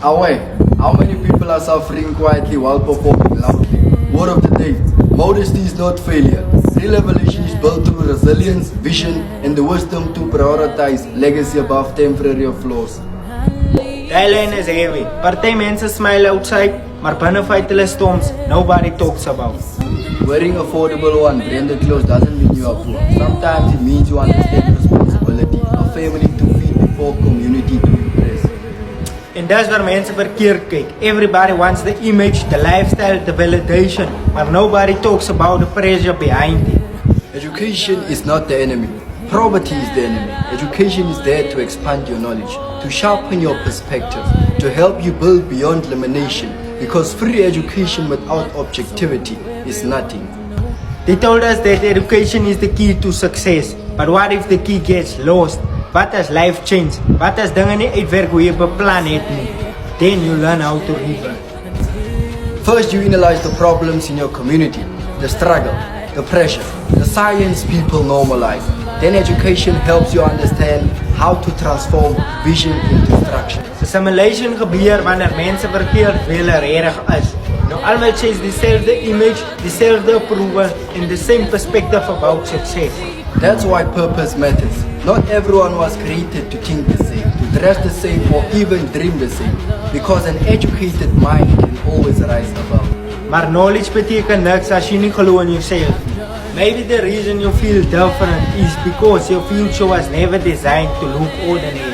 Away, how many people are suffering quietly while performing loudly? Word of the day, modesty is not failure. Real evolution is built through resilience, vision, and the wisdom to prioritize legacy above temporary flaws. Die line is heavy. Party mense smile outside, maar binne fight hulle storms nobody talks about. Wearing affordable or unbranded clothes doesn't mean you are poor. Sometimes it means you understand responsibility, a family to feed before community to impress. En dis waar mense verkeerd kyk. Everybody wants the image, the lifestyle, the validation, but nobody talks about the pressure behind it. Education is not the enemy. Poverty is the enemy. Education is there to expand your knowledge, to sharpen your perspective, to help you build beyond limitation. Because free education without objectivity is nothing. They told us that education is the key to success. But what if the key gets lost? Wat as life change? Wat as dinge nie uitwerk hoe jy beplan het nie? Then you learn how to rebuild. First, you analyze the problems in your community, the struggle, the pressure, the science people normalize. Then education helps you understand how to transform vision into structure. Assimilation gebeur wanneer mense verkeerd wie hulle regtig is. Nou almal chase dieselfde image, dieselfde approval and the same perspective about success. That's why purpose matters. Not everyone was created to think the same, to dress the same or even dream the same. Because an educated mind can always rise above. Maar knowledge beteken niks as jy nie glo in jouself. Maybe the reason you feel different is because your future was never designed to look ordinary.